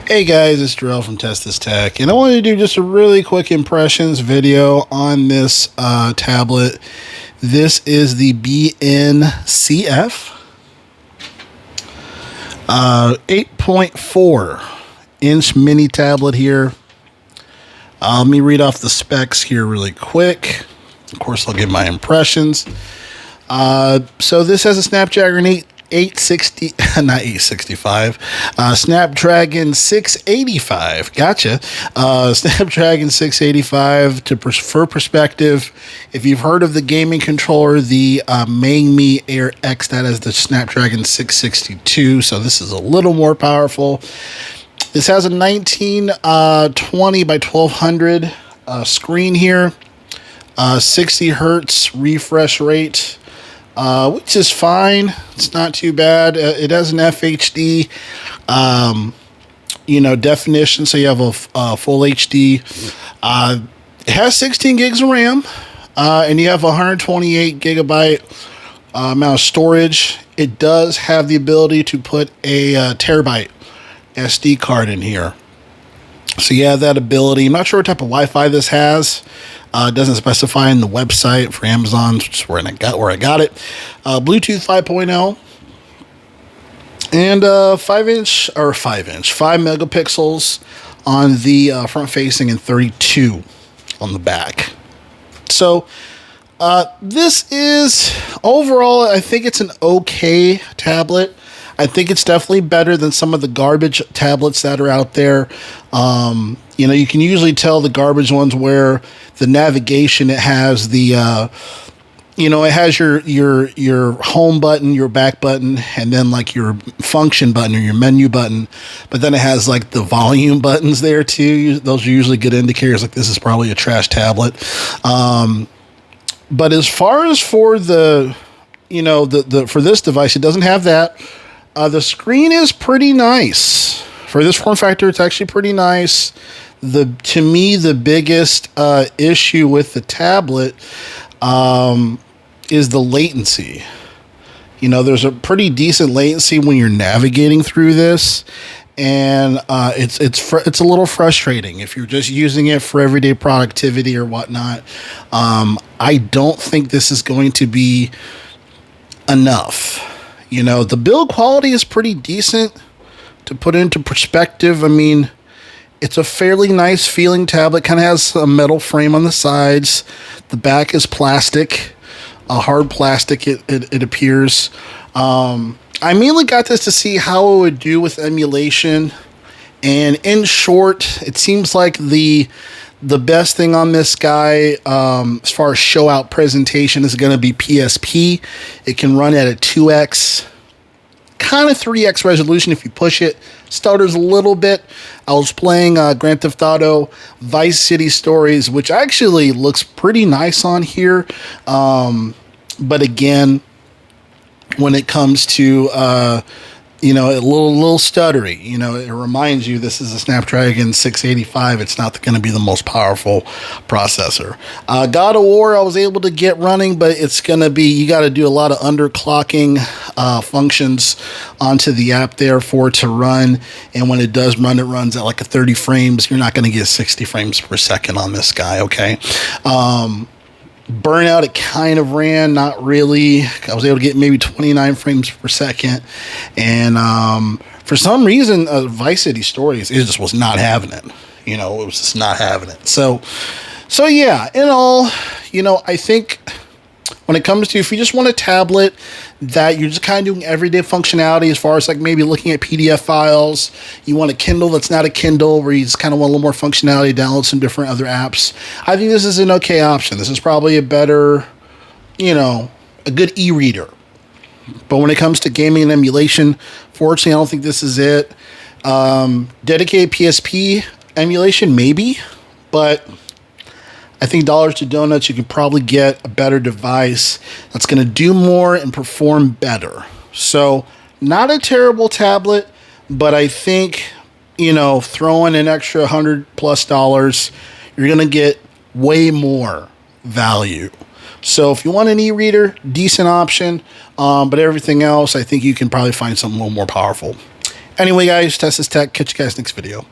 Hey guys, it's Darrell from Test This Tech, and I wanted to do just a really quick impressions video on this tablet. This is the BNCF 8.4-inch mini tablet here. Let me read off the specs here really quick. Of course, I'll give my impressions. So this has a Snapdragon 860, not 865, Snapdragon 685. Gotcha. Snapdragon 685. For perspective, if you've heard of the gaming controller, the Mangmi Air X, that is the Snapdragon 662. So this is a little more powerful. This has a 1920 by 1200 screen here, 60 hertz refresh rate. Which is fine. It's not too bad. It has an FHD, definition, so you have a full HD. It has 16 gigs of RAM, and you have 128 gigabyte amount of storage. It does have the ability to put a terabyte SD card in here. So you have that ability. I'm not sure what type of Wi-Fi this has. It doesn't specify in the website for Amazon, which is where I got it. Bluetooth 5.0 and 5 megapixels on the front facing and 32 on the back. So this is overall, I think it's an okay tablet. I think it's definitely better than some of the garbage tablets that are out there. You can usually tell the garbage ones where the navigation, it has the, it has your home button, your back button, and then like your function button or your menu button. But then it has like the volume buttons there too. Those are usually good indicators. Like this is probably a trash tablet. But as far as for the for this device, it doesn't have that. The screen is pretty nice. For this form factor, it's actually pretty nice. To me, the biggest issue with the tablet is the latency. There's a pretty decent latency when you're navigating through this, and it's a little frustrating if you're just using it for everyday productivity or whatnot. I don't think this is going to be enough. The build quality is pretty decent. To put into perspective, I mean, it's a fairly nice feeling tablet. Kind of has a metal frame on the sides. The back is plastic, a hard plastic, it appears. I mainly got this to see how it would do with emulation. And in short, it seems like the best thing on this guy, as far as show out presentation, is going to be PSP. It can run at a 2x, kind of 3x resolution if you push it. Stutters a little bit. I was playing Grand Theft Auto Vice City Stories, which actually looks pretty nice on here. But again, when it comes to a little stuttery. It reminds you this is a Snapdragon 685. It's not going to be the most powerful processor. God of War, I was able to get running, but it's going to be, you got to do a lot of underclocking functions onto the app there for it to run. And when it does run, it runs at like a 30 frames. You're not going to get 60 frames per second on this guy, okay? Burnout, it kind of ran, not really. I was able to get maybe 29 frames per second. And for some reason, Vice City Stories, it just was not having it. It was just not having it. So yeah, in all, I think when it comes to, if you just want a tablet that you're just kind of doing everyday functionality, as far as like maybe looking at PDF files, you want a Kindle that's not a Kindle, where you just kind of want a little more functionality, download some different other apps, I think this is an okay option. This is probably a better, a good e-reader. But when it comes to gaming and emulation, fortunately, I don't think this is it. Dedicated PSP emulation, maybe, but I think dollars to donuts, you can probably get a better device that's going to do more and perform better. So not a terrible tablet, but I think, throwing an extra $100+, you're going to get way more value. So if you want an e-reader, decent option, but everything else, I think you can probably find something a little more powerful. Anyway, guys, test this tech. Catch you guys next video.